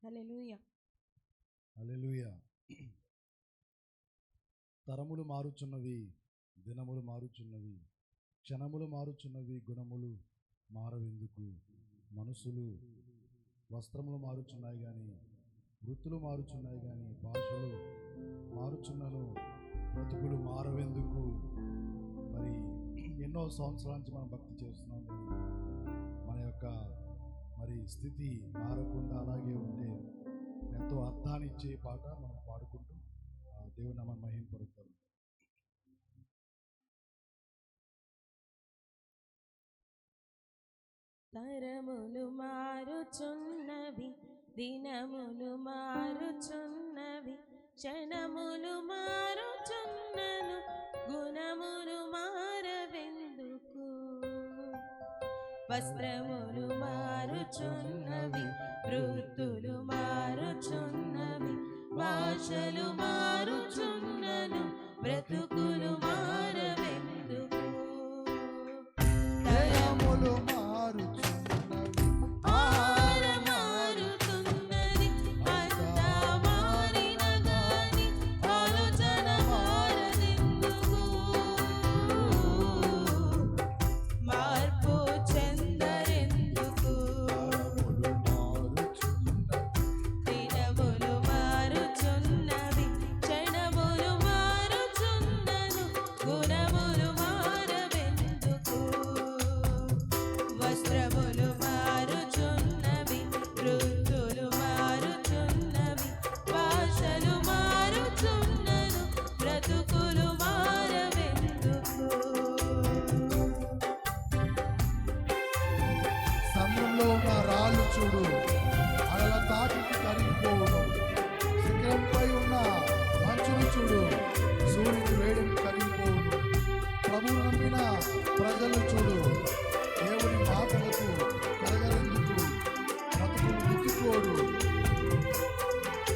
హల్లెలూయా. హల్లెలూయా. తరములు మారుచున్నవి, దినములు మారుచున్నవి, క్షణములు మారుచున్నవి, గుణములు మారవెందుకు? మనుషులు వస్త్రములు మారుచున్నాయి కానీ, వృత్తులు మారుచున్నాయి కానీ, భాషలు మారుచున్నను, బ్రతుకులు మారవెందుకు? మరి ఎన్నో సంవత్సరాల నుంచి మనం భక్తి చేస్తున్నాం కానీ మన యొక్క స్థితి మారకుండా అలాగే ఉంటే ఎంతో అర్థాన్ని ఇచ్చే పాట మనం పాడుకుంటూ దేవుని నామమును మహిమపరుద్దాం. తరములు మారుచున్నవి, దినములు మారుచున్నవి, క్షణములు మారుచున్నను, గుణములు మారవెందుకు? వస్త్రములు మారుచున్నవి, వృత్తులు మారుచున్నవి, భాషలు మారుచున్నను, బ్రతుకులు మారవెందుకు? తరములు మారుచున్నవి, మారుతున్నది, అంతా మారిన గాని ఆలోచన మారదెందుకు? మార్పు చెందరెందుకు? దినములు మారుచున్నవి, క్షణములు మారుచున్నను, గుణములు మారవెందుకు? వస్త్రములు మారుచున్నవి, వృత్తులు మారుచున్నవి, భాషలు మారుచున్నను, బ్రతుకులు మారవెందుకు? సముద్రంలో ఉన్న రాళ్ళు చూడు, అలల తాకికి కరిగిపోవును. శిఖరంపై ఉన్న మంచును చూడు, సూర్యుని వేడిని కరిగిపోవును. ప్రభువు నమ్మిన ప్రజలు చూడు, దేవుని మాటలకు కలగరెందుకు? బ్రతుకులు దిక్కుకోడు.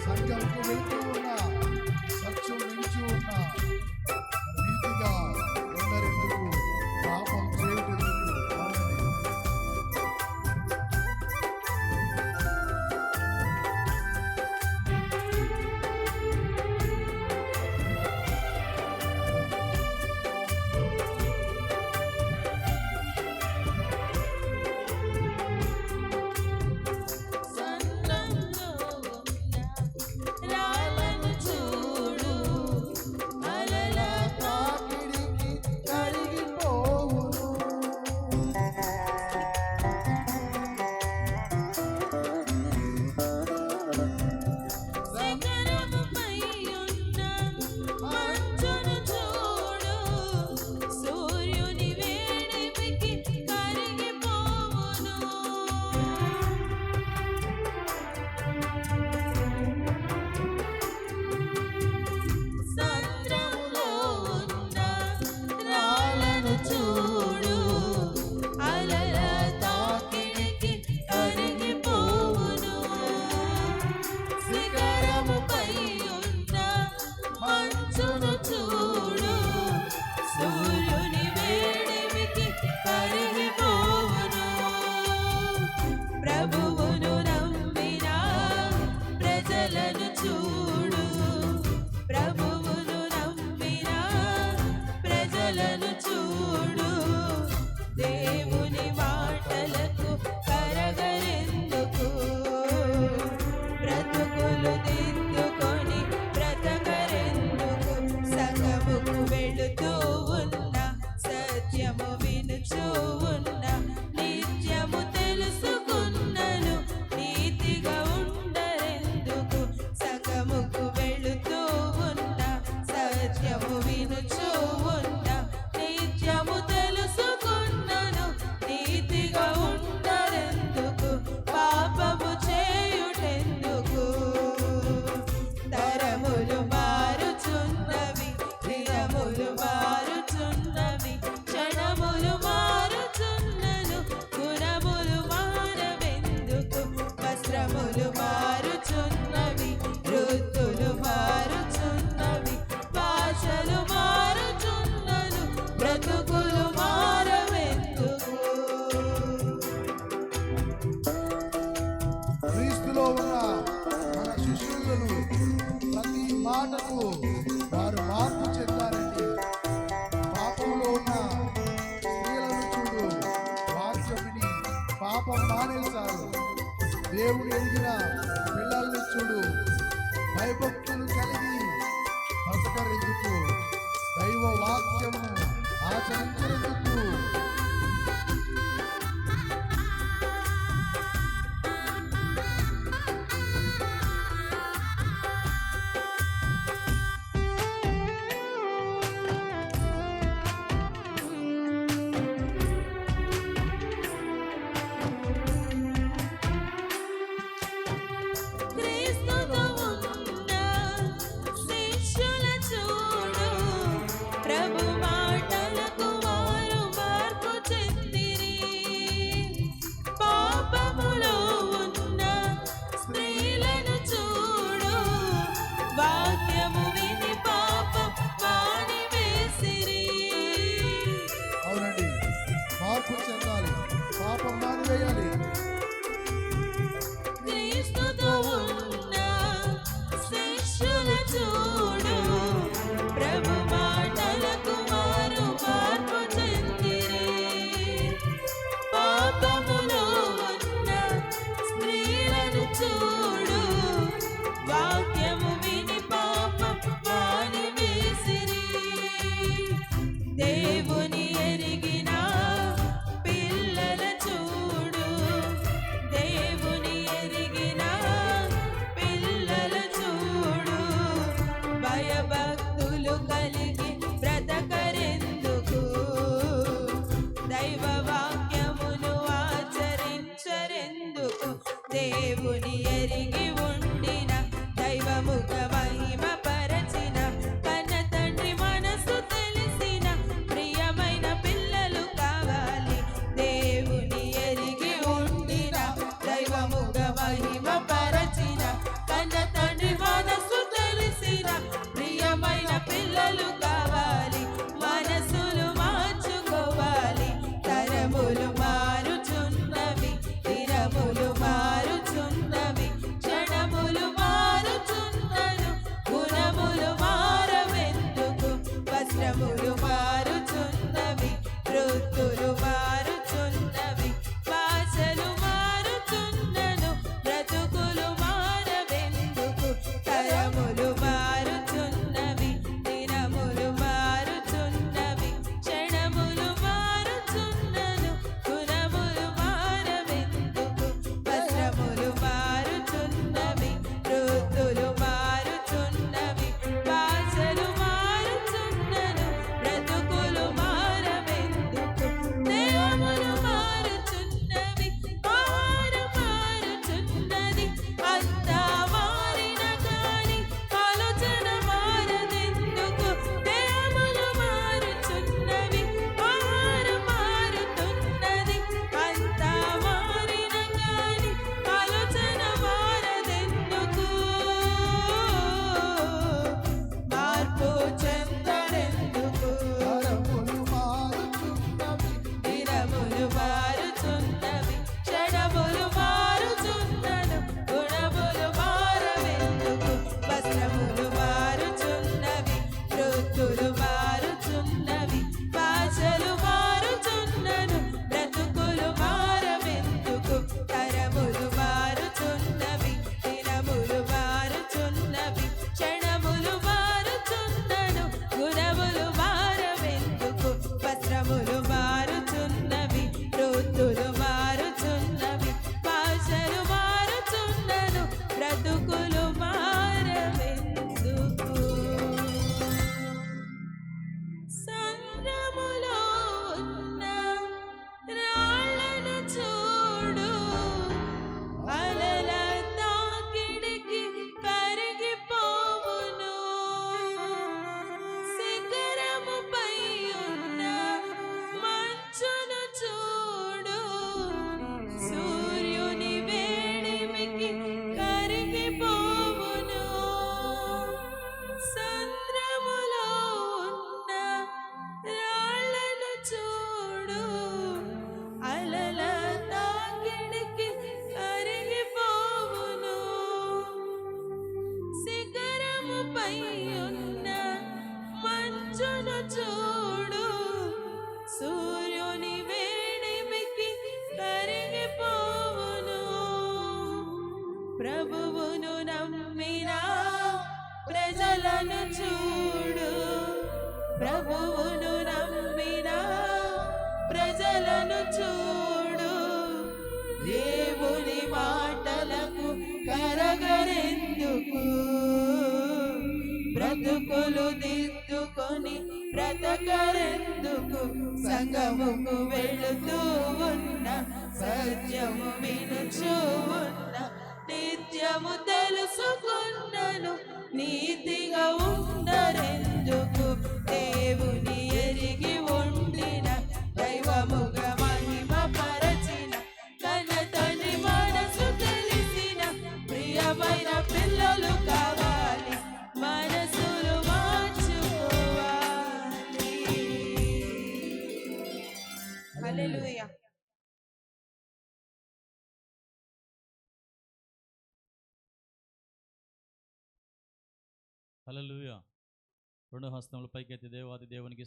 సంఘంకు వెళ్తూ ఉన్న, సత్యం నిలిచి ఉన్న, నీతిగా ఉండరెందుకు? పాపం చేయుటెందుకు? సంద్రంలో ఉన్న రాళ్ళను చూడు, అలల తాకిడికి కరిగిపోవును. శిఖరముపై ఉన్న మంచును చూడు, సూర్యుని వేడిమికి కరిగిపోవును. సంద్రములో ఉన్న రాళ్ళను చూడు, అలల తాకిడికి కరిగిపోవును. శిఖరముపై ఉన్న మంచును చూడు, సూర్యుని వేడిమికి కరిగిపోవును. ప్రభువును నమ్మిన ప్రజలను చూడు, ప్రభువును నమ్మిన ప్రజలను చూడు, దేవుని మాటలకు కరగరెందుకు? బ్రతుకులు దిద్దుకొని బ్రతకరెందుకు? సగముకు వెళుతూ ఉన్న, సత్యము వినుచూ ఉన్న, నిత్యము తెలుసుకున్నను, నీతిగా ఉండరెందుకు? సగముకు వెళుతూ ఉన్న, సత్యము వినుచూ ఉన్న, నిత్యము తెలుసుకున్నను, నీతిగా ఉండరెందుకు? పాపము చేయుటెందుకు? తరములు మారుచున్నవి, దినములు మారుచున్నవి, క్షణములు మారుచున్నను, గుణములు మారవెందుకు? వస్త్రములు మారుచున్నవి, వృత్తులు మారుచున్నవి, భాషలు మారుచున్నను, బ్రతుకులు మారవెందుకు? క్రీస్తులో ఉన్న దేవుని ఎరిగిన పిల్లల్ని చూడు. భయభక్తులు కలిగి బ్రతకరెందుకు? దైవ వాక్యము ఆచరించరెందుకు? క్రీస్తుతో ఉన్న శిష్యుల చూడు, ప్రభు మాటలకు వారు మార్పు చెందిరి. పాపములో ఉన్న స్త్రీలను చూడు, వాక్యము విని పాపం మానివేసిరి. అవునండి, మార్పు చెందాలి, పాపం మానివేయాలి. క్రీస్తుతో ఉన్న శిష్యుల చూడు, ప్రభు మాటలకు వారు మార్పు చెందిరి. పాపములో ఉన్న స్త్రీలను చూడు, వాక్యము విని పాపం మానివేసిరి. దేవుని ఎరిగిన పిల్లల చూడు, దేవుని ఎరిగిన పిల్లల చూడు, భయభక్తులు కలిగి బ్రతకరెందుకు? దైవ వాక్యమును ఆచరించరెందుకు? దేవుని ఎరిగి ఉండిన దైవముగ మహిమ పరచిన కన్న తండ్రి మనసు తెలిసిన ప్రియమైన పిల్లలు కావాలి. దేవుని ఎరిగి ఉండిన దైవముగ మహిమ పరచిన కన్న తండ్రి మనసు తెలిసిన ప్రియమైన పిల్లలు కావాలి. మనసులు మార్చుకోవాలి. తరములు మారుచున్నవి, దినములు మారుచున్నవి, క్షణములు మారుచున్నను, ప్రభువును నమ్మిన ప్రజలను చూడు, ప్రభువును నమ్మిన ప్రజలను చూడు. దేవుని మాటలకు కరగరెందుకు, బ్రతుకులు దిద్దుకొని బ్రతకరెందుకు. సంగముకు వెళుతూ ఉన్న, సత్యము వినుచూ ఉన్న, నిత్యము తెలుసుకున్నను నీతిగా ఉండరెందుకు. దేవుని ఎరిగి ఉండిన, దైవముగా మహిమ పరచిన, కన్న తండ్రి మనసు తెలిసిన ప్రియమైన పిల్లలు కావాలి, మనసులు మార్చుకోవాలి. హల్లెలూయా. హల్లెలూయా. రెండు హస్తముల పైకెత్తి దేవాది దేవునికి